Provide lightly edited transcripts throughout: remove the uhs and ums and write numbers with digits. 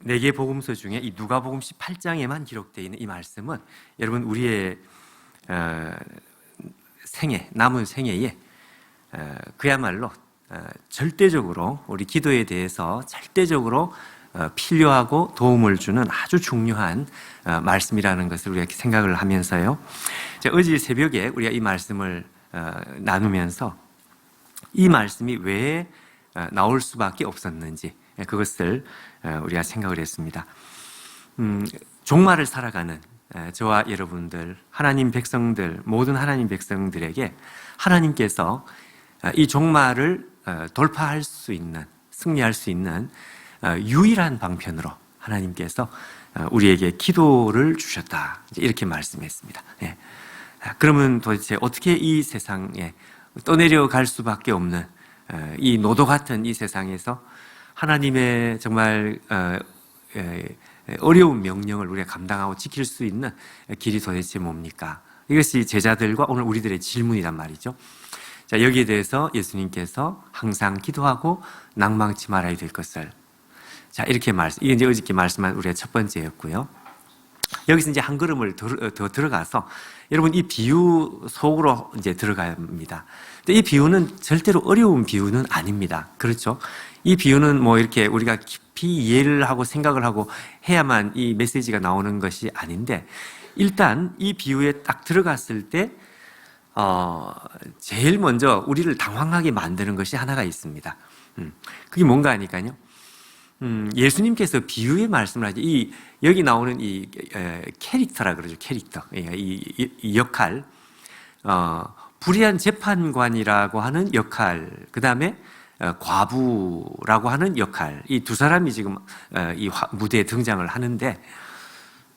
네 개 복음서 중에 이 누가복음 18장에만 기록되어 있는 이 말씀은 여러분 우리의 남은 생애에 그야말로 절대적으로 우리 기도에 대해서 절대적으로 필요하고 도움을 주는 아주 중요한 말씀이라는 것을 우리가 생각을 하면서요. 어제 새벽에 우리가 이 말씀을 나누면서 이 말씀이 왜 나올 수밖에 없었는지 그것을 우리가 생각을 했습니다. 종말을 살아가는 저와 여러분들, 하나님 백성들, 모든 하나님 백성들에게 하나님께서 이 종말을 돌파할 수 있는, 승리할 수 있는 유일한 방편으로 하나님께서 우리에게 기도를 주셨다. 이렇게 말씀했습니다. 그러면 도대체 어떻게 이 세상에 떠내려갈 수밖에 없는 이 노도 같은 이 세상에서 하나님의 정말 어려운 명령을 우리가 감당하고 지킬 수 있는 길이 도대체 뭡니까? 이것이 제자들과 오늘 우리들의 질문이란 말이죠. 자, 여기에 대해서 예수님께서 항상 기도하고 낭망치 말아야 될 것을, 자, 이렇게 이게 이제 어저께 말씀한 우리의 첫 번째였고요. 여기서 이제 한 걸음을 더 들어가서 여러분 이 비유 속으로 이제 들어갑니다. 근데 이 비유는 절대로 어려운 비유는 아닙니다. 그렇죠? 이 비유는 뭐 이렇게 우리가 깊이 이해를 하고 생각을 하고 해야만 이 메시지가 나오는 것이 아닌데, 일단 이 비유에 딱 들어갔을 때 제일 먼저 우리를 당황하게 만드는 것이 하나가 있습니다. 그게 뭔가 하니까요. 예수님께서 비유의 말씀을 하죠. 여기 나오는 이 캐릭터라 그러죠. 캐릭터. 이 역할. 불의한 재판관이라고 하는 역할. 그 다음에 과부라고 하는 역할. 이 두 사람이 지금 이 무대에 등장을 하는데,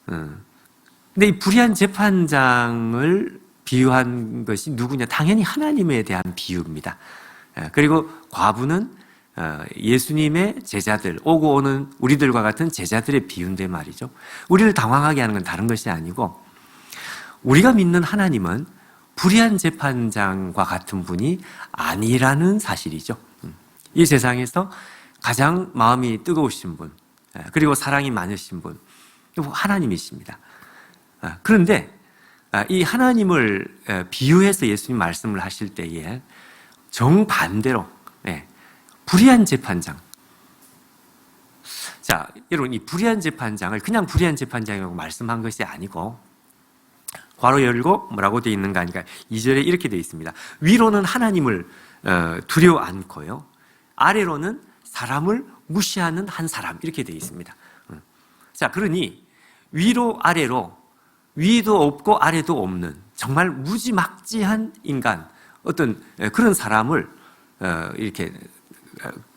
근데 이 불의한 재판장을 비유한 것이 누구냐? 당연히 하나님에 대한 비유입니다. 그리고 과부는 예수님의 제자들, 오고 오는 우리들과 같은 제자들의 비유인데 말이죠. 우리를 당황하게 하는 건 다른 것이 아니고, 우리가 믿는 하나님은 불의한 재판장과 같은 분이 아니라는 사실이죠. 이 세상에서 가장 마음이 뜨거우신 분, 그리고 사랑이 많으신 분, 하나님이십니다. 그런데 이 하나님을 비유해서 예수님 말씀을 하실 때에 정반대로 불의한 재판장. 자, 여러분, 이 불의한 재판장을 그냥 불의한 재판장이라고 말씀한 것이 아니고, 괄호 열고 뭐라고 되어 있는가 하니까 2절에 이렇게 되어 있습니다. 위로는 하나님을 두려워 않고요, 아래로는 사람을 무시하는 한 사람, 이렇게 되어 있습니다. 자, 그러니 위로 아래로, 위도 없고 아래도 없는 정말 무지막지한 인간, 어떤 그런 사람을 이렇게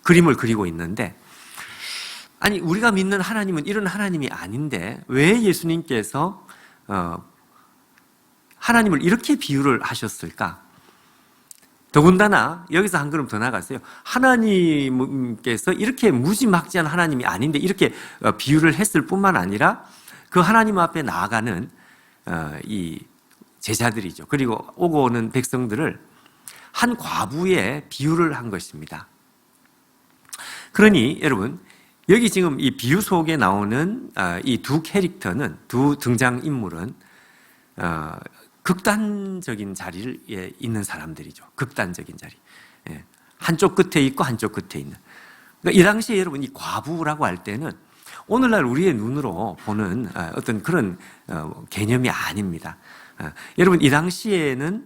그림을 그리고 있는데, 아니 우리가 믿는 하나님은 이런 하나님이 아닌데 왜 예수님께서 하나님을 이렇게 비유를 하셨을까? 더군다나 여기서 한 걸음 더 나가세요. 하나님께서 이렇게 무지막지한 하나님이 아닌데 이렇게 비유를 했을 뿐만 아니라 그 하나님 앞에 나아가는 이 제자들이죠. 그리고 오고 오는 백성들을 한 과부의 비유를 한 것입니다. 그러니 여러분, 여기 지금 이 비유 속에 나오는 이 두 캐릭터는, 두 등장인물은 극단적인 자리에 있는 사람들이죠. 극단적인 자리. 한쪽 끝에 있고 한쪽 끝에 있는. 그러니까 이 당시에 여러분, 이 과부라고 할 때는 오늘날 우리의 눈으로 보는 어떤 그런 개념이 아닙니다. 여러분, 이 당시에는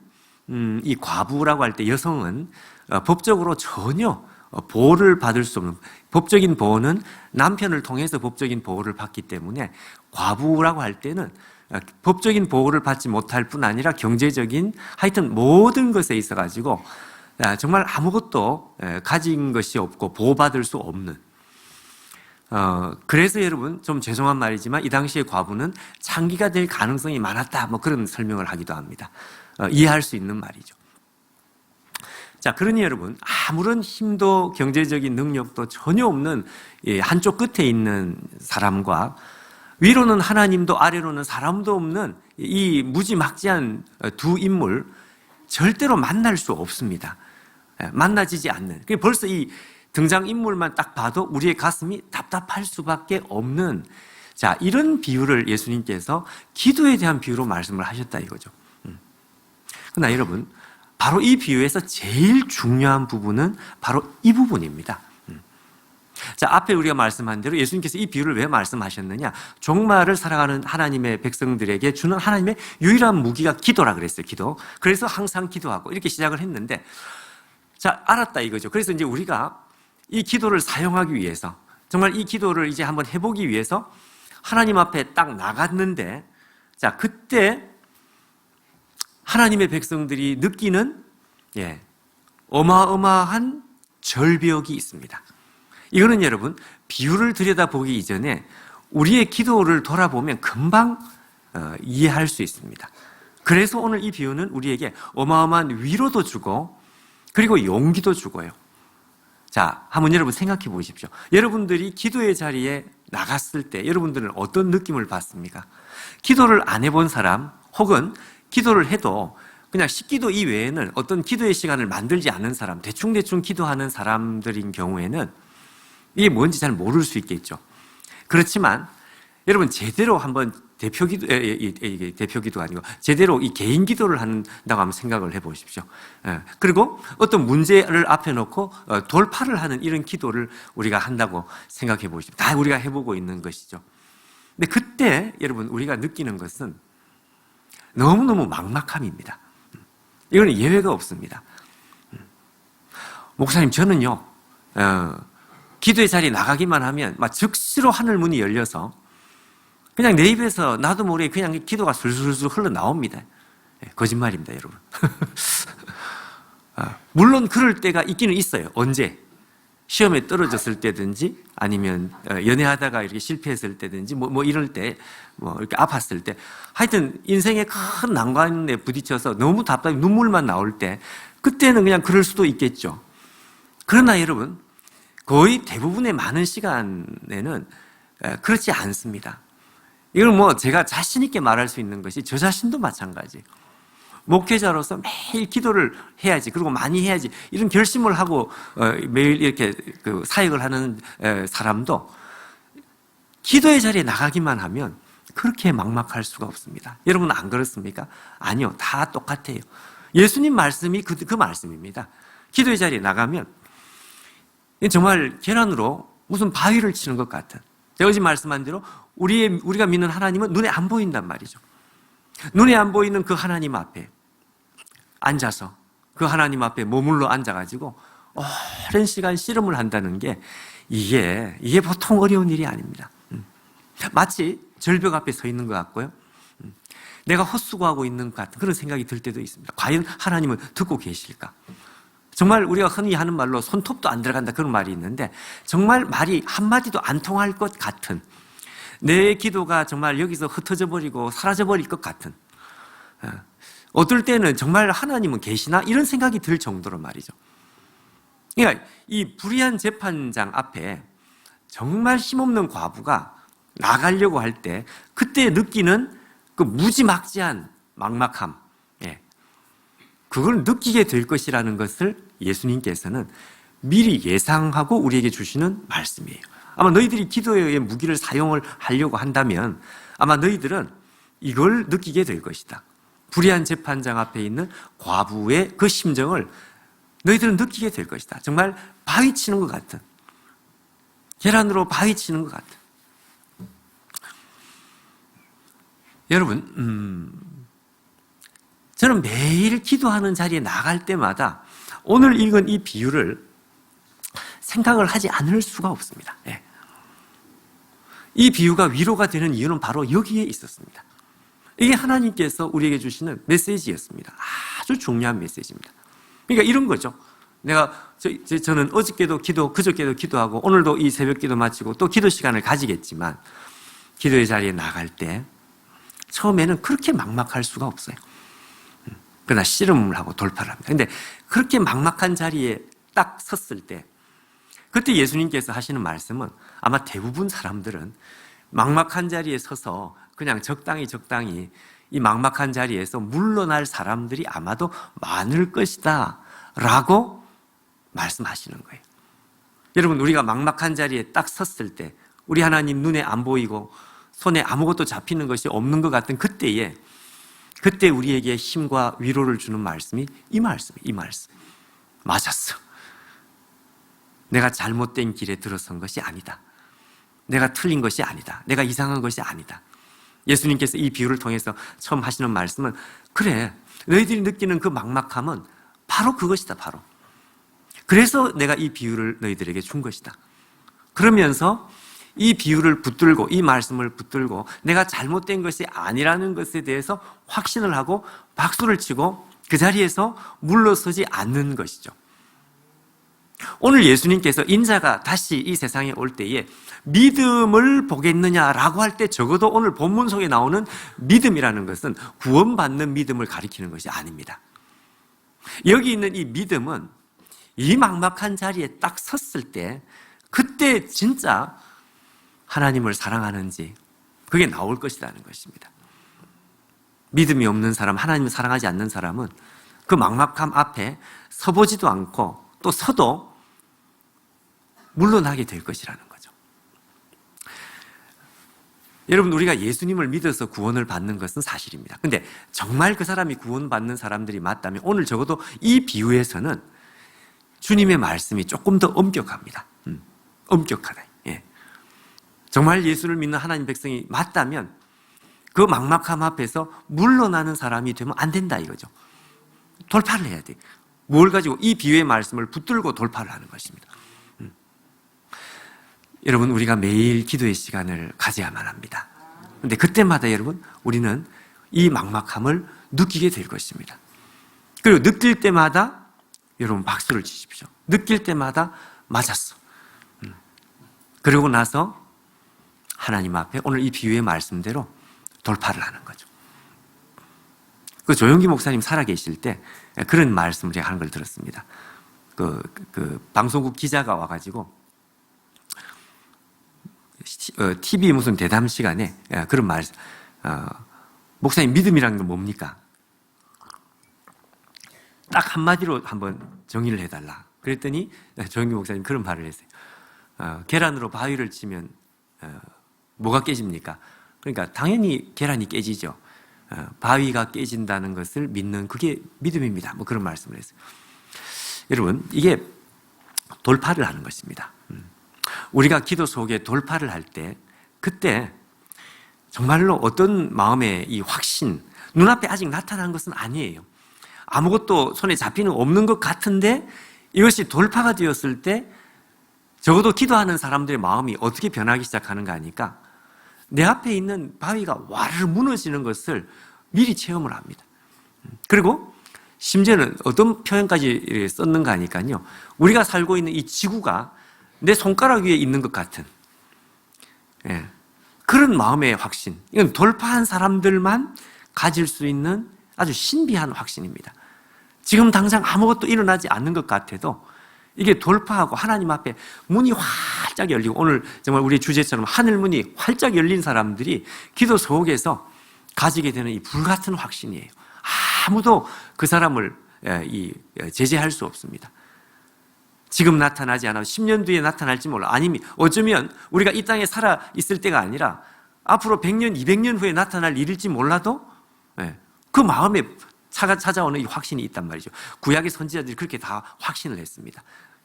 이 과부라고 할 때 여성은 법적으로 전혀 보호를 받을 수 없는, 법적인 보호는 남편을 통해서 법적인 보호를 받기 때문에 과부라고 할 때는 법적인 보호를 받지 못할 뿐 아니라 경제적인, 하여튼 모든 것에 있어 가지고 정말 아무것도 가진 것이 없고 보호받을 수 없는, 그래서 여러분 좀 죄송한 말이지만 이 당시의 과부는 창기가 될 가능성이 많았다, 뭐 그런 설명을 하기도 합니다. 이해할 수 있는 말이죠. 자, 그러니 여러분, 아무런 힘도 경제적인 능력도 전혀 없는 한쪽 끝에 있는 사람과 위로는 하나님도 아래로는 사람도 없는 이 무지막지한 두 인물, 절대로 만날 수 없습니다. 만나지지 않는. 벌써 이 등장인물만 딱 봐도 우리의 가슴이 답답할 수밖에 없는, 자, 이런 비유를 예수님께서 기도에 대한 비유로 말씀을 하셨다 이거죠. 그러나 여러분, 바로 이 비유에서 제일 중요한 부분은 바로 이 부분입니다. 자, 앞에 우리가 말씀한 대로 예수님께서 이 비유를 왜 말씀하셨느냐? 종말을 살아가는 하나님의 백성들에게 주는 하나님의 유일한 무기가 기도라 그랬어요. 기도. 그래서 항상 기도하고 이렇게 시작을 했는데, 자, 알았다 이거죠. 그래서 이제 우리가 이 기도를 사용하기 위해서, 정말 이 기도를 이제 한번 해보기 위해서 하나님 앞에 딱 나갔는데, 자, 그때 하나님의 백성들이 느끼는 어마어마한 절벽이 있습니다. 이거는 여러분, 비유를 들여다보기 이전에 우리의 기도를 돌아보면 금방 이해할 수 있습니다. 그래서 오늘 이 비유는 우리에게 어마어마한 위로도 주고 그리고 용기도 주고요. 자, 한번 여러분 생각해 보십시오. 여러분들이 기도의 자리에 나갔을 때 여러분들은 어떤 느낌을 받습니까? 기도를 안 해본 사람, 혹은 기도를 해도 그냥 식기도 이외에는 어떤 기도의 시간을 만들지 않은 사람, 대충대충 기도하는 사람들인 경우에는 이게 뭔지 잘 모를 수 있겠죠. 그렇지만 여러분, 제대로 한번 대표기도가 아니고 제대로 이 개인 기도를 한다고 한번 생각을 해보십시오. 그리고 어떤 문제를 앞에 놓고 돌파를 하는 이런 기도를 우리가 한다고 생각해 보십시오. 다 우리가 해보고 있는 것이죠. 근데 그때 여러분, 우리가 느끼는 것은 너무너무 막막함입니다. 이거는 예외가 없습니다. 목사님, 저는요, 기도의 자리에 나가기만 하면 막 즉시로 하늘 문이 열려서 그냥 내 입에서 나도 모르게 그냥 기도가 술술술 흘러나옵니다. 거짓말입니다, 여러분. 물론 그럴 때가 있기는 있어요. 언제? 시험에 떨어졌을 때든지 아니면 연애하다가 이렇게 실패했을 때든지 뭐 이럴 때, 뭐 이렇게 아팠을 때, 하여튼 인생의 큰 난관에 부딪혀서 너무 답답해 눈물만 나올 때, 그때는 그냥 그럴 수도 있겠죠. 그러나 여러분, 거의 대부분의 많은 시간에는 그렇지 않습니다. 이건 뭐 제가 자신 있게 말할 수 있는 것이 저 자신도 마찬가지. 목회자로서 매일 기도를 해야지, 그리고 많이 해야지, 이런 결심을 하고 매일 이렇게 사역을 하는 사람도 기도의 자리에 나가기만 하면 그렇게 막막할 수가 없습니다. 여러분은 안 그렇습니까? 아니요, 다 똑같아요. 예수님 말씀이 그 말씀입니다. 기도의 자리에 나가면 정말 계란으로 무슨 바위를 치는 것 같은, 제가 어제 말씀한 대로 우리가 믿는 하나님은 눈에 안 보인단 말이죠. 눈에 안 보이는 그 하나님 앞에 앉아서 그 하나님 앞에 머물러 앉아가지고 오랜 시간 씨름을 한다는 게 이게 보통 어려운 일이 아닙니다. 마치 절벽 앞에 서 있는 것 같고요. 내가 헛수고하고 있는 것 같은 그런 생각이 들 때도 있습니다. 과연 하나님은 듣고 계실까? 정말 우리가 흔히 하는 말로 손톱도 안 들어간다 그런 말이 있는데, 정말 말이 한마디도 안 통할 것 같은, 내 기도가 정말 여기서 흩어져 버리고 사라져 버릴 것 같은, 어떨 때는 정말 하나님은 계시나? 이런 생각이 들 정도로 말이죠. 그러니까 이 불의한 재판장 앞에 정말 힘없는 과부가 나가려고 할 때 그때 느끼는 그 무지막지한 막막함, 그걸 느끼게 될 것이라는 것을 예수님께서는 미리 예상하고 우리에게 주시는 말씀이에요. 아마 너희들이 기도의 무기를 사용을 하려고 한다면 아마 너희들은 이걸 느끼게 될 것이다. 불의한 재판장 앞에 있는 과부의 그 심정을 너희들은 느끼게 될 것이다. 정말 바위 치는 것 같은, 계란으로 바위 치는 것 같은. 여러분, 저는 매일 기도하는 자리에 나갈 때마다 오늘 읽은 이 비유를 생각을 하지 않을 수가 없습니다. 이 비유가 위로가 되는 이유는 바로 여기에 있었습니다. 이게 하나님께서 우리에게 주시는 메시지였습니다. 아주 중요한 메시지입니다. 그러니까 이런 거죠. 저는 어저께도 그저께도 기도하고 오늘도 이 새벽 기도 마치고 또 기도 시간을 가지겠지만, 기도의 자리에 나갈 때 처음에는 그렇게 막막할 수가 없어요. 그러나 씨름을 하고 돌파를 합니다. 그런데 그렇게 막막한 자리에 딱 섰을 때, 그때 예수님께서 하시는 말씀은 아마 대부분 사람들은 막막한 자리에 서서 그냥 적당히 이 막막한 자리에서 물러날 사람들이 아마도 많을 것이다 라고 말씀하시는 거예요. 여러분, 우리가 막막한 자리에 딱 섰을 때, 우리 하나님 눈에 안 보이고 손에 아무것도 잡히는 것이 없는 것 같은 그때 우리에게 힘과 위로를 주는 말씀이 이 말씀. 맞았어. 내가 잘못된 길에 들어선 것이 아니다. 내가 틀린 것이 아니다. 내가 이상한 것이 아니다. 예수님께서 이 비유를 통해서 처음 하시는 말씀은, 그래, 너희들이 느끼는 그 막막함은 바로 그것이다. 바로. 그래서 내가 이 비유를 너희들에게 준 것이다. 그러면서 이 비유를 붙들고, 이 말씀을 붙들고 내가 잘못된 것이 아니라는 것에 대해서 확신을 하고 박수를 치고 그 자리에서 물러서지 않는 것이죠. 오늘 예수님께서 인자가 다시 이 세상에 올 때에 믿음을 보겠느냐라고 할 때, 적어도 오늘 본문 속에 나오는 믿음이라는 것은 구원받는 믿음을 가리키는 것이 아닙니다. 여기 있는 이 믿음은 이 막막한 자리에 딱 섰을 때, 그때 진짜 하나님을 사랑하는지 그게 나올 것이라는 것입니다. 믿음이 없는 사람, 하나님을 사랑하지 않는 사람은 그 막막함 앞에 서보지도 않고 또 서도 물러나게 될 것이라는 거죠. 여러분, 우리가 예수님을 믿어서 구원을 받는 것은 사실입니다. 근데 정말 그 사람이 구원받는 사람들이 맞다면 오늘 적어도 이 비유에서는 주님의 말씀이 조금 더 엄격합니다. 엄격하다. 예. 정말 예수를 믿는 하나님 백성이 맞다면 그 막막함 앞에서 물러나는 사람이 되면 안 된다 이거죠. 돌파를 해야 돼. 뭘 가지고? 이 비유의 말씀을 붙들고 돌파를 하는 것입니다. 여러분, 우리가 매일 기도의 시간을 가져야만 합니다. 그런데 그때마다 여러분, 우리는 이 막막함을 느끼게 될 것입니다. 그리고 느낄 때마다 여러분 박수를 치십시오. 느낄 때마다 맞았어. 그러고 나서 하나님 앞에 오늘 이 비유의 말씀대로 돌파를 하는 거죠. 그 조영기 목사님 살아계실 때 그런 말씀을 제가 하는 걸 들었습니다. 그 방송국 기자가 와가지고 TV 무슨 대담 시간에 그런 말, 목사님 믿음이라는 건 뭡니까? 딱 한마디로 한번 정의를 해달라. 그랬더니 조영기 목사님 그런 말을 했어요. 계란으로 바위를 치면 뭐가 깨집니까? 그러니까 당연히 계란이 깨지죠. 바위가 깨진다는 것을 믿는 그게 믿음입니다. 뭐 그런 말씀을 했어요. 여러분, 이게 돌파를 하는 것입니다. 우리가 기도 속에 돌파를 할 때, 그때 정말로 어떤 마음의 이 확신, 눈앞에 아직 나타난 것은 아니에요. 아무것도 손에 잡히는 없는 것 같은데 이것이 돌파가 되었을 때 적어도 기도하는 사람들의 마음이 어떻게 변하기 시작하는가 하니까 내 앞에 있는 바위가 와르르 무너지는 것을 미리 체험을 합니다. 그리고 심지어는 어떤 표현까지 썼는가 하니까요, 우리가 살고 있는 이 지구가 내 손가락 위에 있는 것 같은 그런 마음의 확신, 이건 돌파한 사람들만 가질 수 있는 아주 신비한 확신입니다. 지금 당장 아무것도 일어나지 않는 것 같아도 이게 돌파하고 하나님 앞에 문이 활짝 열리고, 오늘 정말 우리 주제처럼 하늘 문이 활짝 열린 사람들이 기도 속에서 가지게 되는 이 불같은 확신이에요. 아무도 그 사람을 제재할 수 없습니다. 지금 나타나지 않아도 10년 뒤에 나타날지 몰라. 아니면 어쩌면 우리가 이 땅에 살아 있을 때가 아니라 앞으로 100년, 200년 후에 나타날 일일지 몰라도 그 마음에 찾아오는 이 확신이 있단 말이죠. 구약의 선지자들이 그렇게 다 확신을 했습니다.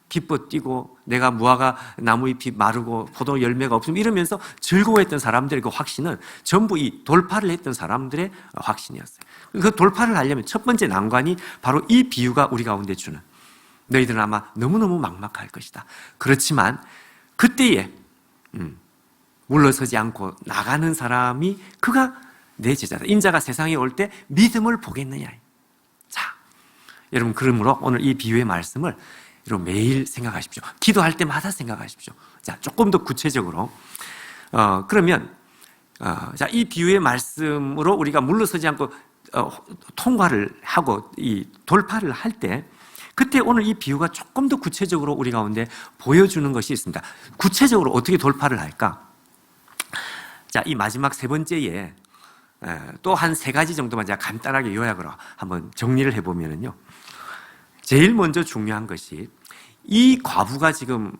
기뻐 뛰고 내가 무화과 나무잎이 마르고 포도 열매가 없으면 이러면서 즐거워했던 사람들의 그 확신은 전부 이 돌파를 했던 사람들의 확신이었어요. 그 돌파를 하려면 첫 번째 난관이 바로 이 비유가 우리 가운데 주는, 너희들은 아마 너무너무 막막할 것이다. 그렇지만 그때에 물러서지 않고 나가는 사람이 그가 내 제자다. 인자가 세상에 올 때 믿음을 보겠느냐. 자, 여러분, 그러므로 오늘 이 비유의 말씀을 여러분 매일 생각하십시오. 기도할 때마다 생각하십시오. 자, 조금 더 구체적으로 그러면 자, 이 비유의 말씀으로 우리가 물러서지 않고 통과를 하고 이 돌파를 할 때, 그때 오늘 이 비유가 조금 더 구체적으로 우리 가운데 보여주는 것이 있습니다. 구체적으로 어떻게 돌파를 할까? 자, 이 마지막 세 번째에 또 한 세 가지 정도만 제가 간단하게 요약으로 한번 정리를 해보면요. 제일 먼저 중요한 것이 이 과부가 지금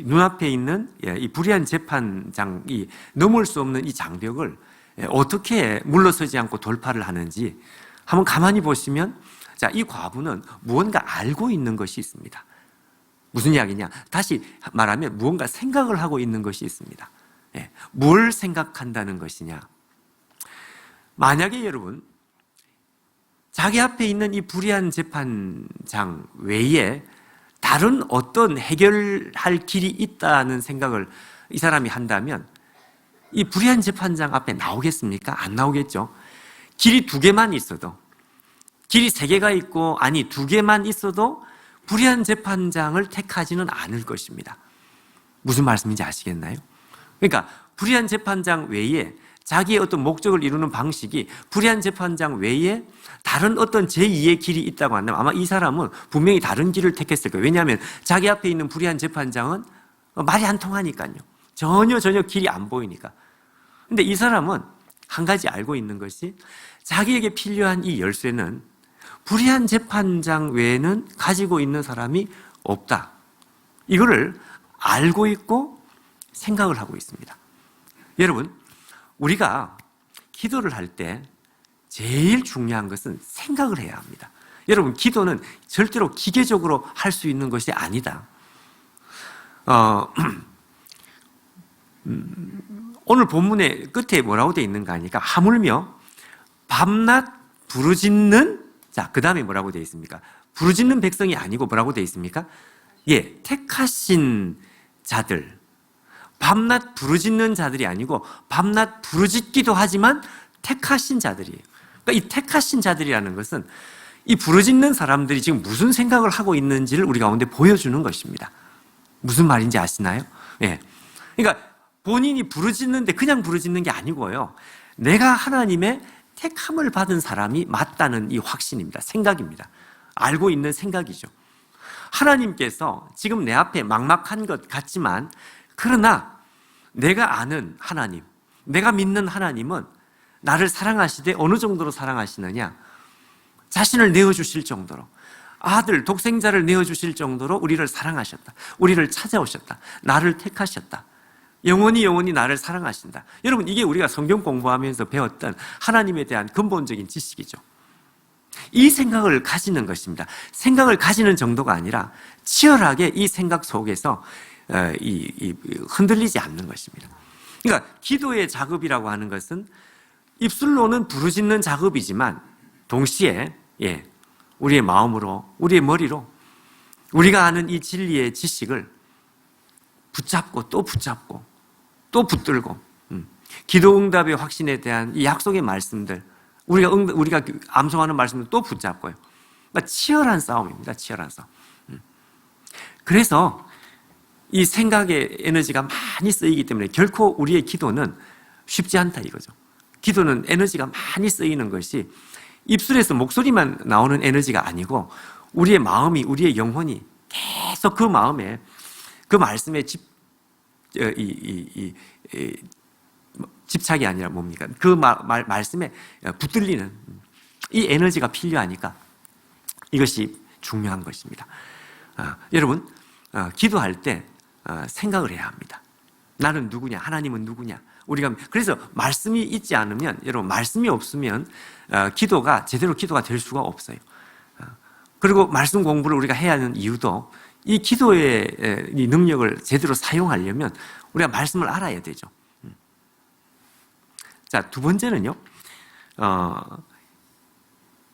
눈앞에 있는 이 불의한 재판장이 넘을 수 없는 이 장벽을 어떻게 물러서지 않고 돌파를 하는지 한번 가만히 보시면, 자, 이 과부는 무언가 알고 있는 것이 있습니다. 무슨 이야기냐? 다시 말하면 무언가 생각을 하고 있는 것이 있습니다. 뭘 생각한다는 것이냐? 만약에 여러분, 자기 앞에 있는 이 불의한 재판장 외에 다른 어떤 해결할 길이 있다는 생각을 이 사람이 한다면 이 불의한 재판장 앞에 나오겠습니까? 안 나오겠죠. 길이 두 개만 있어도, 길이 세 개가 있고 아니 두 개만 있어도 불의한 재판장을 택하지는 않을 것입니다. 무슨 말씀인지 아시겠나요? 그러니까 불의한 재판장 외에 자기의 어떤 목적을 이루는 방식이 불의한 재판장 외에 다른 어떤 제2의 길이 있다고 한다면 아마 이 사람은 분명히 다른 길을 택했을 거예요. 왜냐하면 자기 앞에 있는 불의한 재판장은 말이 안 통하니까요. 전혀 길이 안 보이니까. 근데 이 사람은 한 가지 알고 있는 것이 자기에게 필요한 이 열쇠는 불의한 재판장 외에는 가지고 있는 사람이 없다. 이거를 알고 있고 생각을 하고 있습니다. 여러분, 우리가 기도를 할 때 제일 중요한 것은 생각을 해야 합니다. 여러분, 기도는 절대로 기계적으로 할 수 있는 것이 아니다. 오늘 본문의 끝에 뭐라고 되어 있는가 하니까 하물며 밤낮 부르짖는, 자, 그 다음에 뭐라고 되어 있습니까? 부르짖는 백성이 아니고 뭐라고 되어 있습니까? 택하신 자들. 밤낮 부르짖는 자들이 아니고 밤낮 부르짖기도 하지만 택하신 자들이에요. 그러니까 이 택하신 자들이라는 것은 이 부르짖는 사람들이 지금 무슨 생각을 하고 있는지를 우리 가운데 보여주는 것입니다. 무슨 말인지 아시나요? 그러니까 본인이 부르짖는데 그냥 부르짖는 게 아니고요. 내가 하나님의 택함을 받은 사람이 맞다는 이 확신입니다. 생각입니다. 알고 있는 생각이죠. 하나님께서 지금 내 앞에 막막한 것 같지만 그러나 내가 아는 하나님, 내가 믿는 하나님은 나를 사랑하시되 어느 정도로 사랑하시느냐? 자신을 내어주실 정도로, 아들, 독생자를 내어주실 정도로 우리를 사랑하셨다. 우리를 찾아오셨다. 나를 택하셨다. 영원히 나를 사랑하신다. 여러분, 이게 우리가 성경 공부하면서 배웠던 하나님에 대한 근본적인 지식이죠. 이 생각을 가지는 것입니다. 생각을 가지는 정도가 아니라 치열하게 이 생각 속에서 흔들리지 않는 것입니다. 그러니까 기도의 작업이라고 하는 것은 입술로는 부르짖는 작업이지만 동시에 우리의 마음으로, 우리의 머리로 우리가 아는 이 진리의 지식을 붙잡고 또 붙잡고 또 붙들고 기도응답의 확신에 대한 이 약속의 말씀들, 우리가 암송하는 말씀을 또 붙잡고요. 그러니까 치열한 싸움입니다. 치열한 싸움. 그래서 이 생각의 에너지가 많이 쓰이기 때문에 결코 우리의 기도는 쉽지 않다 이거죠. 기도는 에너지가 많이 쓰이는 것이 입술에서 목소리만 나오는 에너지가 아니고 우리의 마음이, 우리의 영혼이 계속 그 마음에, 그 말씀에 집착이 아니라 뭡니까? 그 말씀에 붙들리는 이 에너지가 필요하니까 이것이 중요한 것입니다. 여러분, 기도할 때 생각을 해야 합니다. 나는 누구냐? 하나님은 누구냐? 우리가 그래서 말씀이 있지 않으면, 여러분, 말씀이 없으면 기도가 제대로 기도가 될 수가 없어요. 그리고 말씀 공부를 우리가 해야 하는 이유도 이 기도의 이 능력을 제대로 사용하려면 우리가 말씀을 알아야 되죠. 자, 두 번째는요.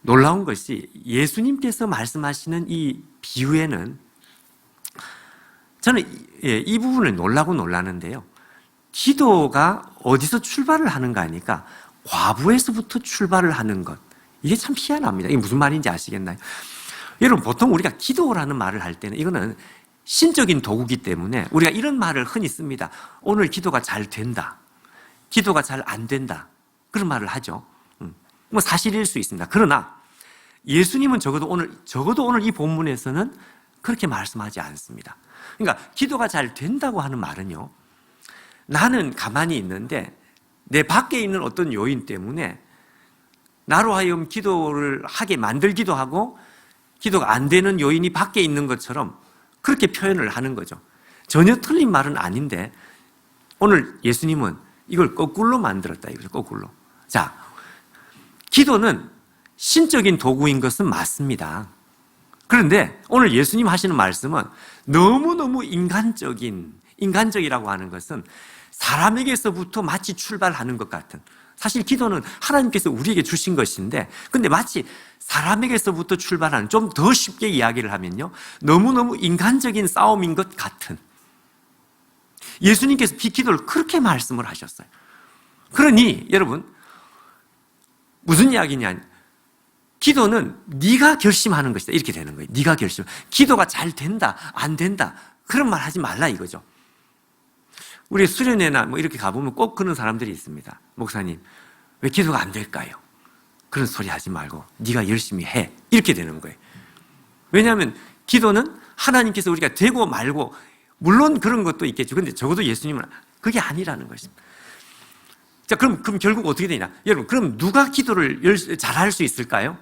놀라운 것이 예수님께서 말씀하시는 이 비유에는 저는 이 부분을 놀라는데요. 기도가 어디서 출발을 하는가 하니까 과부에서부터 출발을 하는 것. 이게 참 희한합니다. 이게 무슨 말인지 아시겠나요? 여러분, 보통 우리가 기도라는 말을 할 때는 이거는 신적인 도구이기 때문에 우리가 이런 말을 흔히 씁니다. 오늘 기도가 잘 된다. 기도가 잘 안 된다. 그런 말을 하죠. 뭐 사실일 수 있습니다. 그러나 예수님은 적어도 오늘 이 본문에서는 그렇게 말씀하지 않습니다. 그러니까 기도가 잘 된다고 하는 말은요. 나는 가만히 있는데 내 밖에 있는 어떤 요인 때문에 나로 하여금 기도를 하게 만들기도 하고 기도가 안 되는 요인이 밖에 있는 것처럼 그렇게 표현을 하는 거죠. 전혀 틀린 말은 아닌데 오늘 예수님은 이걸 거꾸로 만들었다 이거죠. 거꾸로. 자, 기도는 신적인 도구인 것은 맞습니다. 그런데 오늘 예수님 하시는 말씀은 너무너무 인간적이라고 하는 것은 사람에게서부터 마치 출발하는 것 같은, 사실 기도는 하나님께서 우리에게 주신 것인데 근데 마치 사람에게서부터 출발하는, 좀 더 쉽게 이야기를 하면요, 너무너무 인간적인 싸움인 것 같은, 예수님께서 기도를 그렇게 말씀을 하셨어요. 그러니 여러분 무슨 이야기냐, 기도는 네가 결심하는 것이다 이렇게 되는 거예요. 네가 결심. 기도가 잘 된다 안 된다 그런 말 하지 말라 이거죠. 우리 수련회나 뭐 이렇게 가보면 꼭 그런 사람들이 있습니다. 목사님 왜 기도가 안 될까요? 그런 소리 하지 말고 네가 열심히 해 이렇게 되는 거예요. 왜냐하면 기도는 하나님께서 우리가 되고 말고, 물론 그런 것도 있겠죠. 근데 적어도 예수님은 그게 아니라는 것입니다. 자, 그럼 결국 어떻게 되냐? 여러분, 그럼 누가 기도를 잘할 수 있을까요?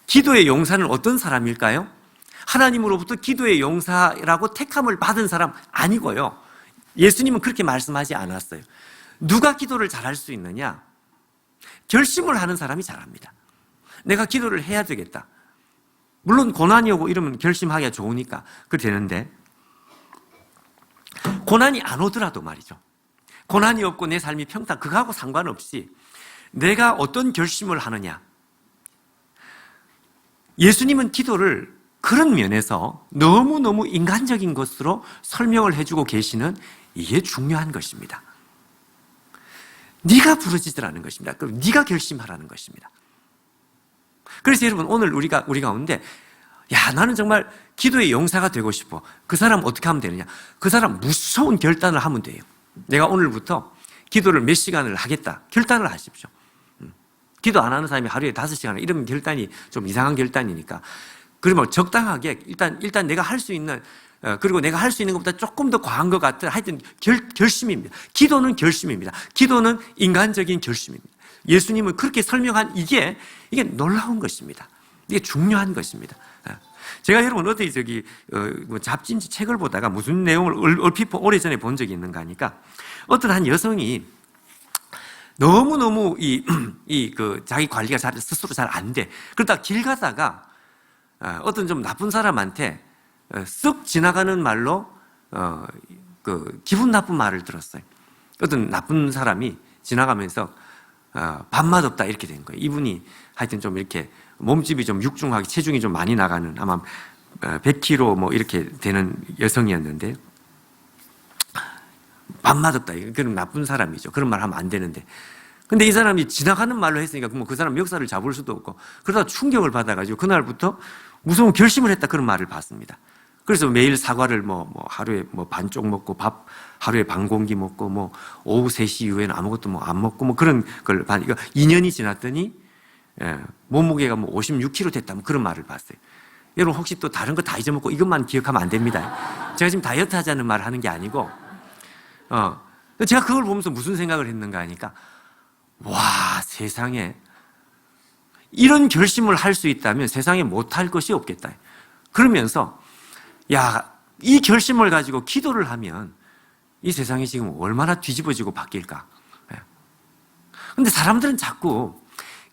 기도의 용사는 어떤 사람일까요? 하나님으로부터 기도의 용사라고 택함을 받은 사람 아니고요. 예수님은 그렇게 말씀하지 않았어요. 누가 기도를 잘할 수 있느냐? 결심을 하는 사람이 잘합니다. 내가 기도를 해야 되겠다. 물론 고난이 오고 이러면 결심하기가 좋으니까 그렇게 되는데, 고난이 안 오더라도 말이죠. 고난이 없고 내 삶이 평탄, 그거하고 상관없이 내가 어떤 결심을 하느냐. 예수님은 기도를 그런 면에서 너무너무 인간적인 것으로 설명을 해주고 계시는, 이게 중요한 것입니다. 네가 부르짖으라는 것입니다. 그럼 네가 결심하라는 것입니다. 그래서 여러분 오늘 우리 가운데, 야, 나는 정말 기도의 용사가 되고 싶어. 그 사람 어떻게 하면 되느냐? 그 사람 무서운 결단을 하면 돼요. 내가 오늘부터 기도를 몇 시간을 하겠다. 결단을 하십시오. 기도 안 하는 사람이 하루에 5시간, 이러면 결단이 좀 이상한 결단이니까. 그러면 적당하게 일단 내가 할 수 있는, 그리고 내가 할 수 있는 것보다 조금 더 과한 것 같은, 하여튼 결심입니다. 기도는 결심입니다. 기도는 인간적인 결심입니다. 예수님은 그렇게 설명한 이게 놀라운 것입니다. 이게 중요한 것입니다. 제가 여러분 어디 잡지인지 책을 보다가 무슨 내용을 얼핏 오래전에 본 적이 있는가 하니까, 어떤 한 여성이 너무너무 자기 관리가 스스로 잘 안 돼. 그러다 길 가다가 어떤 좀 나쁜 사람한테 쓱 지나가는 말로 기분 나쁜 말을 들었어요. 어떤 나쁜 사람이 지나가면서 밥맛 없다 이렇게 된 거예요. 이분이 하여튼 좀 이렇게 몸집이 좀 육중하게, 체중이 좀 많이 나가는, 아마 100kg 뭐 이렇게 되는 여성이었는데요. 밥맛 없다. 그런 나쁜 사람이죠. 그런 말 하면 안 되는데. 근데 이 사람이 지나가는 말로 했으니까 그 사람 역사를 잡을 수도 없고, 그러다 충격을 받아가지고 그날부터 무서운 결심을 했다, 그런 말을 봤습니다. 그래서 매일 사과를 하루에 반쪽 먹고, 밥 하루에 반 공기 먹고, 오후 3시 이후에는 아무것도 안 먹고, 그런 걸 2년이 지났더니 몸무게가 56kg 됐다, 그런 말을 봤어요. 여러분 혹시 또 다른 거 다 잊어먹고 이것만 기억하면 안 됩니다. 제가 지금 다이어트 하자는 말을 하는 게 아니고, 제가 그걸 보면서 무슨 생각을 했는가 하니까, 와, 세상에 이런 결심을 할 수 있다면 세상에 못할 것이 없겠다. 그러면서 야, 이 결심을 가지고 기도를 하면 이 세상이 지금 얼마나 뒤집어지고 바뀔까. 그런데 사람들은 자꾸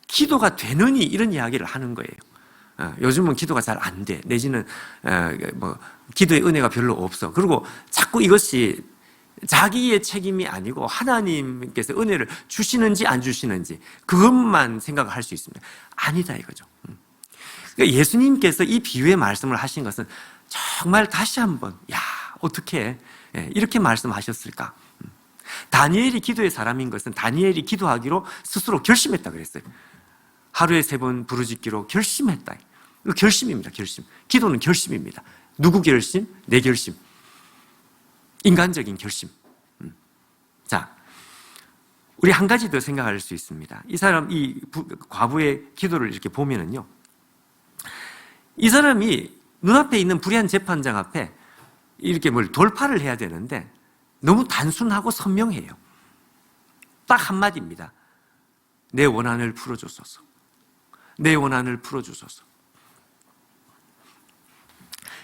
기도가 되느니 이런 이야기를 하는 거예요. 요즘은 기도가 잘 안 돼, 내지는 기도의 은혜가 별로 없어. 그리고 자꾸 이것이 자기의 책임이 아니고 하나님께서 은혜를 주시는지 안 주시는지 그것만 생각을 할 수 있습니다. 아니다 이거죠. 그러니까 예수님께서 이 비유의 말씀을 하신 것은 정말 다시 한번, 야, 어떻게 이렇게 말씀하셨을까? 다니엘이 기도의 사람인 것은 다니엘이 기도하기로 스스로 결심했다 그랬어요. 하루에 3번 부르짖기로 결심했다. 이거 결심입니다. 결심. 기도는 결심입니다. 누구 결심? 내 결심. 인간적인 결심. 자, 우리 한 가지 더 생각할 수 있습니다. 이 과부의 기도를 이렇게 보면은요, 이 사람이 눈앞에 있는 불의한 재판장 앞에 이렇게 돌파를 해야 되는데 너무 단순하고 선명해요. 딱 한마디입니다. 내 원한을 풀어주소서. 내 원한을 풀어주소서.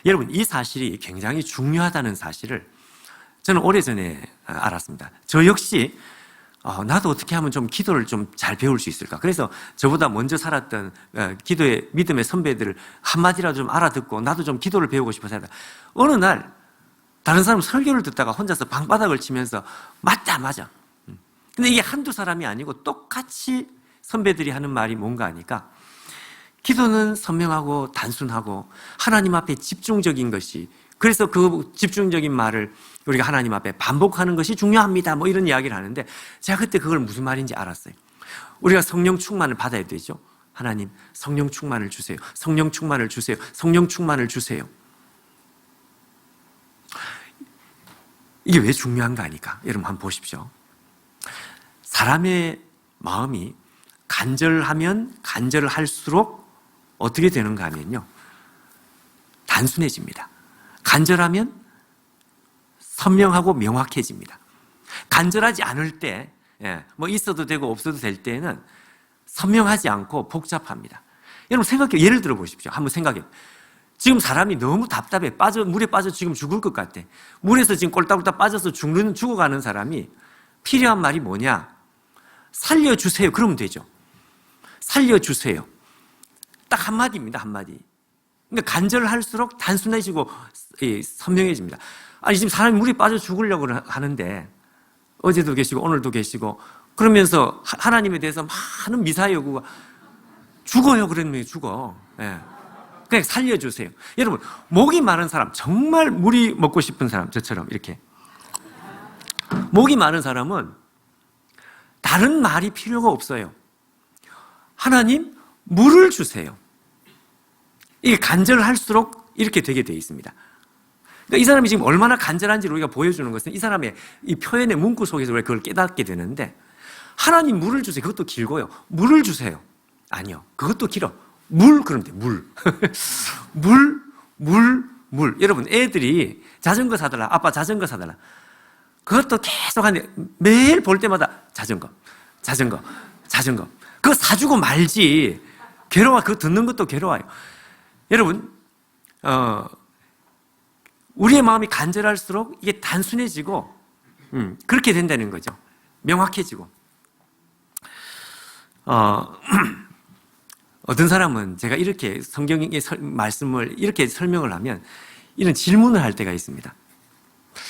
여러분, 이 사실이 굉장히 중요하다는 사실을 저는 오래전에 알았습니다. 저 역시 나도 어떻게 하면 좀 기도를 좀 잘 배울 수 있을까? 그래서 저보다 먼저 살았던 기도의 믿음의 선배들을 한마디라도 좀 알아듣고 나도 좀 기도를 배우고 싶어서 하다. 어느 날 다른 사람 설교를 듣다가 혼자서 방바닥을 치면서 맞다 맞아. 근데 이게 한두 사람이 아니고 똑같이 선배들이 하는 말이 뭔가 하니까 기도는 선명하고 단순하고 하나님 앞에 집중적인 것이, 그래서 그 집중적인 말을 우리가 하나님 앞에 반복하는 것이 중요합니다. 뭐 이런 이야기를 하는데 제가 그때 그걸 무슨 말인지 알았어요. 우리가 성령 충만을 받아야 되죠. 하나님, 성령 충만을 주세요. 성령 충만을 주세요. 성령 충만을 주세요. 이게 왜 중요한가 하니까 여러분 한번 보십시오. 사람의 마음이 간절하면 간절을 할수록 어떻게 되는가 하면요, 단순해집니다. 간절하면 선명하고 명확해집니다. 간절하지 않을 때, 뭐 있어도 되고 없어도 될 때는 선명하지 않고 복잡합니다. 여러분 생각해요. 예를 들어 보십시오. 한번 생각해요. 지금 사람이 너무 답답해. 물에 빠져 지금 죽을 것 같아. 물에서 지금 꼴딱꼴딱 빠져서 죽어가는 사람이 필요한 말이 뭐냐? 살려주세요. 그러면 되죠. 살려주세요. 딱 한마디입니다. 한마디. 그러니까 간절할수록 단순해지고 선명해집니다. 아니 지금 사람이 물에 빠져 죽으려고 하는데 어제도 계시고 오늘도 계시고 그러면서 하나님에 대해서 많은 미사의 요구가 죽어요. 그러면 죽어. 그냥 살려주세요. 여러분 목이 마른 사람, 정말 물이 먹고 싶은 사람, 저처럼 이렇게 목이 마른 사람은 다른 말이 필요가 없어요. 하나님 물을 주세요. 이게 간절할수록 이렇게 되게 되어 있습니다. 그러니까 이 사람이 지금 얼마나 간절한지를 우리가 보여주는 것은 이 사람의 이 표현의 문구 속에서 우리가 그걸 깨닫게 되는데, 하나님 물을 주세요. 그것도 길고요. 물을 주세요. 아니요. 그것도 길어. 그러면 돼. 물. 여러분 애들이 자전거 사달라. 아빠 자전거 사달라. 그것도 계속 하는데 매일 볼 때마다 자전거. 그거 사주고 말지. 괴로워. 그거 듣는 것도 괴로워요. 여러분, 우리의 마음이 간절할수록 이게 단순해지고, 그렇게 된다는 거죠. 명확해지고. 어떤 사람은 제가 이렇게 성경의 말씀을 이렇게 설명을 하면 이런 질문을 할 때가 있습니다.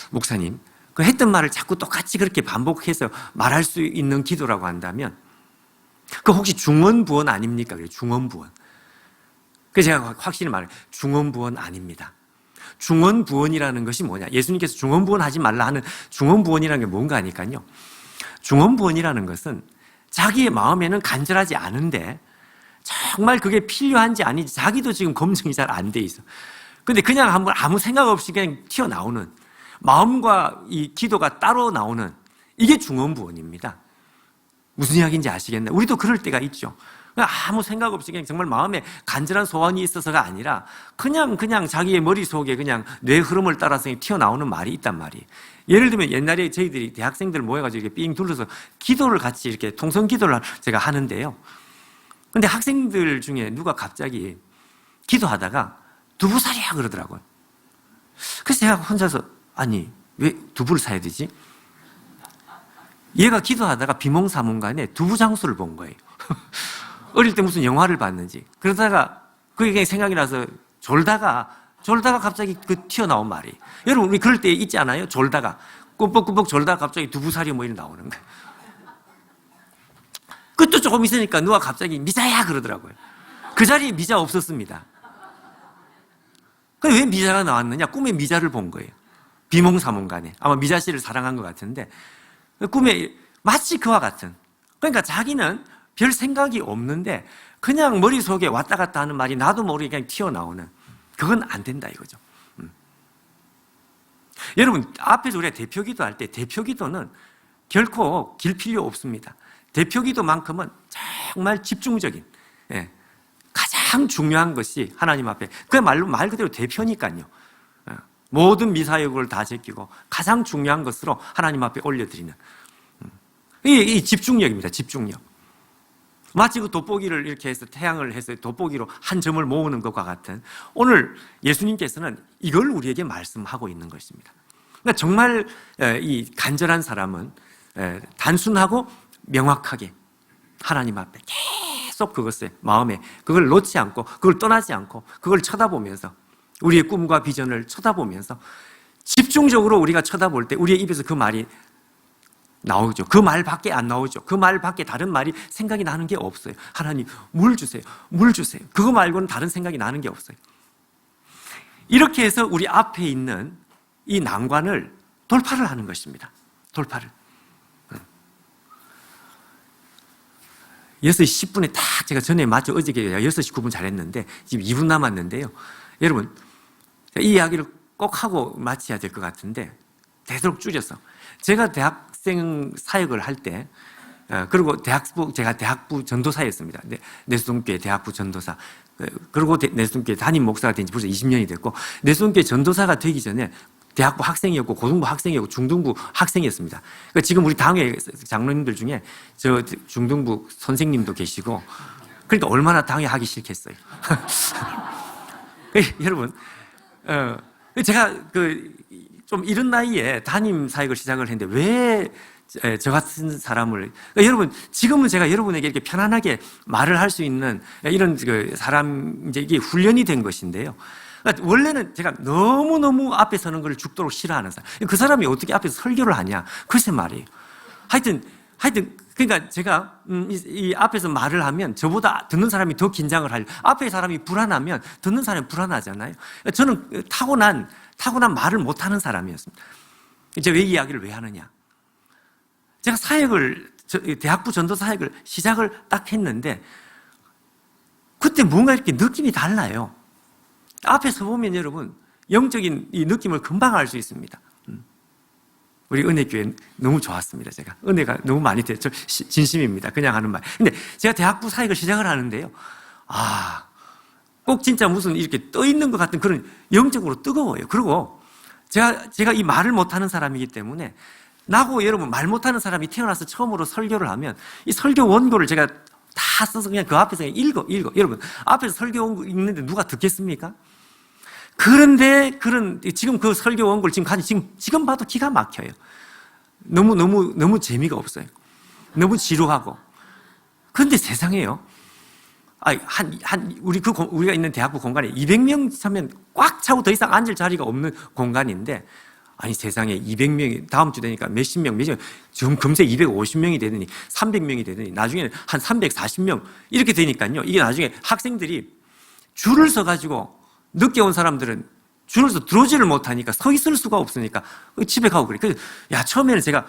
목사님, 그 했던 말을 자꾸 똑같이 그렇게 반복해서 말할 수 있는 기도라고 한다면 그 혹시 중언부언 아닙니까? 그래요. 중언부언. 그래서 제가 확실히 말해요. 중언부언 아닙니다. 중언부언이라는 것이 뭐냐? 예수님께서 중언부언 하지 말라 하는 중언부언이라는 게 뭔가 하니까요. 중언부언이라는 것은 자기의 마음에는 간절하지 않은데 정말 그게 필요한지 아닌지 자기도 지금 검증이 잘 안 돼 있어. 근데 그냥 한번 아무 생각 없이 그냥 튀어나오는, 마음과 이 기도가 따로 나오는, 이게 중언부언입니다. 무슨 이야기인지 아시겠나요? 우리도 그럴 때가 있죠. 아무 생각 없이 그냥 정말 마음에 간절한 소원이 있어서가 아니라 그냥 자기의 머릿속에 그냥 뇌 흐름을 따라서 튀어나오는 말이 있단 말이에요. 예를 들면 옛날에 저희들이 대학생들 모여가지고 이렇게 삥 둘러서 기도를 같이 이렇게 통성 기도를 제가 하는데요. 근데 학생들 중에 누가 갑자기 기도하다가 두부 사랴 그러더라고요. 그래서 제가 혼자서 아니 왜 두부를 사야 되지? 얘가 기도하다가 비몽사몽간에 두부 장수를 본 거예요. 어릴 때 무슨 영화를 봤는지. 그러다가 그게 그냥 생각이 나서 졸다가 갑자기 그 튀어나온 말이. 여러분 우리 그럴 때 있지 않아요? 졸다가 꾸벅꾸벅 졸다가 갑자기 두부사리 뭐 이런 나오는 거예요. 그것도 조금 있으니까 누가 갑자기 미자야 그러더라고요. 그 자리에 미자 없었습니다. 왜 미자가 나왔느냐? 꿈에 미자를 본 거예요. 비몽사몽간에. 아마 미자 씨를 사랑한 것 같은데 꿈에 마치 그와 같은. 그러니까 자기는 별 생각이 없는데 그냥 머릿속에 왔다 갔다 하는 말이 나도 모르게 그냥 튀어나오는, 그건 안 된다 이거죠. 여러분 앞에서 우리가 대표기도 할 때 대표기도는 결코 길 필요 없습니다. 대표기도만큼은 정말 집중적인, 가장 중요한 것이 하나님 앞에, 그야말로 말 그대로 대표니까요. 모든 미사역을 다 제끼고 가장 중요한 것으로 하나님 앞에 올려드리는 이 집중력입니다. 집중력. 마치 그 돋보기를 이렇게 해서 태양을 해서 돋보기로 한 점을 모으는 것과 같은, 오늘 예수님께서는 이걸 우리에게 말씀하고 있는 것입니다. 그러니까 정말 이 간절한 사람은 단순하고 명확하게 하나님 앞에 계속 그것을 마음에 그걸 놓지 않고 그걸 떠나지 않고 그걸 쳐다보면서 우리의 꿈과 비전을 쳐다보면서 집중적으로 우리가 쳐다볼 때 우리의 입에서 그 말이 나오죠. 그 말밖에 안 나오죠. 그 말밖에 다른 말이 생각이 나는 게 없어요. 하나님 물 주세요. 물 주세요. 그거 말고는 다른 생각이 나는 게 없어요. 이렇게 해서 우리 앞에 있는 이 난관을 돌파를 하는 것입니다. 돌파를. 6시 10분에 딱 제가 전에 맞죠. 어저께 6시 9분 잘했는데 지금 2분 남았는데요. 여러분 이 이야기를 꼭 하고 마쳐야 될 것 같은데 되도록 줄여서 제가 대학생 사역을 할 때 그리고 제가 대학부 전도사였습니다. 내수동교회 대학부 전도사. 그리고 내수동교회 담임 목사가 된 지 벌써 20년이 됐고 내수동교회 전도사가 되기 전에 대학부 학생이었고 고등부 학생이었고 중등부 학생이었습니다. 그러니까 지금 우리 당회 장로님들 중에 저 중등부 선생님도 계시고 그러니까 얼마나 당회 하기 싫겠어요. 여러분 제가 좀 이른 나이에 담임 사역을 시작을 했는데 왜 저 같은 사람을 그러니까 여러분 지금은 제가 여러분에게 이렇게 편안하게 말을 할 수 있는 이런 사람 이제 이게 훈련이 된 것인데요. 그러니까 원래는 제가 너무너무 앞에 서는 걸 죽도록 싫어하는 사람. 그 사람이 어떻게 앞에서 설교를 하냐? 글쎄 말이에요. 하여튼 그러니까 제가 이 앞에서 말을 하면 저보다 듣는 사람이 더 긴장을 하려. 앞에 사람이 불안하면 듣는 사람이 불안하잖아요. 저는 타고난 말을 못하는 사람이었습니다. 이제 왜 이야기를 왜 하느냐? 제가 대학부 전도 사역을 시작을 딱 했는데 그때 뭔가 이렇게 느낌이 달라요. 앞에서 보면 여러분 영적인 이 느낌을 금방 알 수 있습니다. 우리 은혜교회 너무 좋았습니다. 제가 은혜가 너무 많이 됐죠. 진심입니다. 그냥 하는 말. 근데 제가 대학부 사역을 시작을 하는데요. 꼭 진짜 무슨 이렇게 떠 있는 것 같은 그런 영적으로 뜨거워요. 그리고 제가 이 말을 못하는 사람이기 때문에 나고 여러분 말 못하는 사람이 태어나서 처음으로 설교를 하면 이 설교 원고를 제가 다 써서 그냥 그 앞에서 그냥 읽어. 여러분 앞에서 설교 원고 읽는데 누가 듣겠습니까? 그런데 지금 그 설교 원고를 지금 봐도 기가 막혀요. 너무 재미가 없어요. 너무 지루하고. 그런데 세상에요. 우리가 있는 대학부 공간에 200명 차면 꽉 차고 더 이상 앉을 자리가 없는 공간인데 아니 세상에 200명이 다음 주 되니까 몇십 명 지금 금세 250명이 되더니 300명이 되더니 나중에는 한 340명 이렇게 되니까요. 이게 나중에 학생들이 줄을 서가지고 늦게 온 사람들은 줄을 서 들어오지를 못하니까 서 있을 수가 없으니까 집에 가고 그래. 그래서 처음에는 제가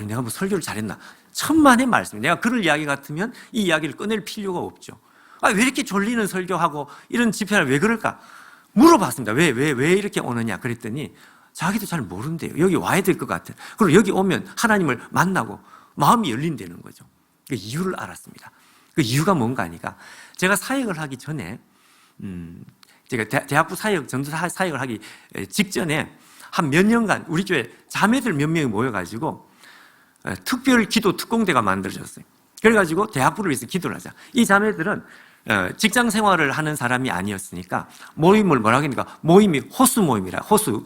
내가 뭐 설교를 잘했나? 천만의 말씀. 내가 그럴 이야기 같으면 이 이야기를 꺼낼 필요가 없죠. 왜 이렇게 졸리는 설교하고 이런 집회를 왜 그럴까? 물어봤습니다. 왜 이렇게 오느냐? 그랬더니 자기도 잘 모른대요. 여기 와야 될 것 같아요. 그리고 여기 오면 하나님을 만나고 마음이 열린다는 거죠. 그 이유를 알았습니다. 그 이유가 뭔가 하니까 제가 사역을 하기 전에 제가 대학부 전도 사역을 하기 직전에 한 몇 년간 우리 교회 자매들 몇 명이 모여가지고 특별 기도 특공대가 만들어졌어요. 그래가지고 대학부를 위해서 기도를 하자. 이 자매들은 직장 생활을 하는 사람이 아니었으니까 모임을 모임이 호수 모임이라. 호수.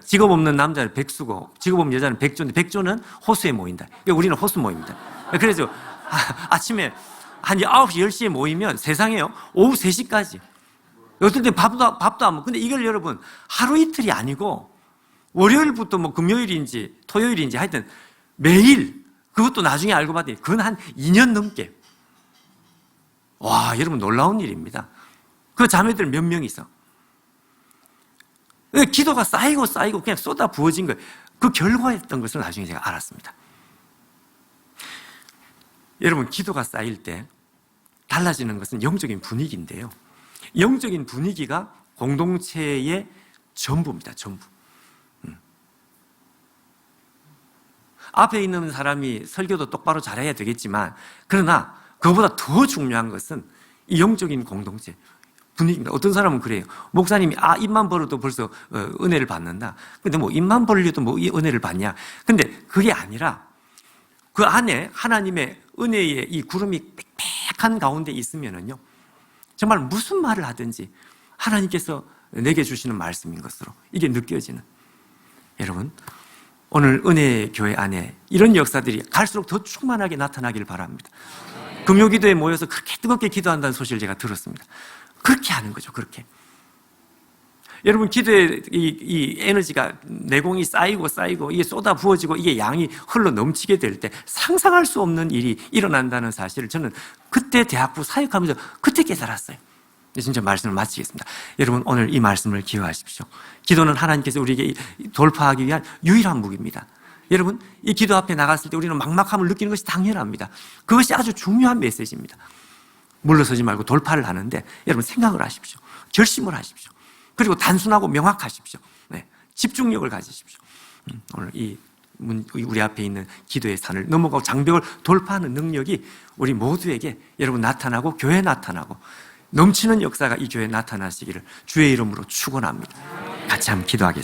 직업 없는 남자는 백수고 직업 없는 여자는 백조인데 백조는 호수에 모인다. 그러니까 우리는 호수 모입니다. 그래서 아침에 한 9시, 10시에 모이면 세상에요. 오후 3시까지. 어떨 때 밥도 안 먹고. 근데 이걸 여러분 하루 이틀이 아니고 월요일부터 뭐 금요일인지 토요일인지 하여튼 매일 그것도 나중에 알고 봤더니 그건 한 2년 넘게. 와, 여러분 놀라운 일입니다. 그 자매들 몇 명 있어. 기도가 쌓이고 그냥 쏟아 부어진 거예요. 그 결과였던 것을 나중에 제가 알았습니다. 여러분 기도가 쌓일 때 달라지는 것은 영적인 분위기인데요. 영적인 분위기가 공동체의 전부입니다. 전부. 앞에 있는 사람이 설교도 똑바로 잘해야 되겠지만 그러나 그거보다 더 중요한 것은 이 영적인 공동체 분위기입니다. 어떤 사람은 그래요. 목사님이 입만 벌어도 벌써 은혜를 받는다. 근데 뭐 입만 벌려도 뭐 이 은혜를 받냐. 근데 그게 아니라 그 안에 하나님의 은혜의 이 구름이 빽빽한 가운데 있으면은요. 정말 무슨 말을 하든지 하나님께서 내게 주시는 말씀인 것으로 이게 느껴지는. 여러분, 오늘 은혜 교회 안에 이런 역사들이 갈수록 더 충만하게 나타나기를 바랍니다. 금요기도에 모여서 그렇게 뜨겁게 기도한다는 소식을 제가 들었습니다. 그렇게 하는 거죠, 그렇게. 여러분, 기도에 이 에너지가 내공이 쌓이고 이게 쏟아 부어지고 이게 양이 흘러 넘치게 될 때 상상할 수 없는 일이 일어난다는 사실을 저는 그때 대학부 사역하면서 그때 깨달았어요. 진짜 말씀을 마치겠습니다. 여러분, 오늘 이 말씀을 기억하십시오. 기도는 하나님께서 우리에게 돌파하기 위한 유일한 무기입니다. 여러분, 이 기도 앞에 나갔을 때 우리는 막막함을 느끼는 것이 당연합니다. 그것이 아주 중요한 메시지입니다. 물러서지 말고 돌파를 하는데 여러분, 생각을 하십시오. 결심을 하십시오. 그리고 단순하고 명확하십시오. 네, 집중력을 가지십시오. 오늘 우리 앞에 있는 기도의 산을 넘어가고 장벽을 돌파하는 능력이 우리 모두에게 여러분 나타나고 교회에 나타나고 넘치는 역사가 이 교회에 나타나시기를 주의 이름으로 축원합니다. 같이 한번 기도하겠습니다.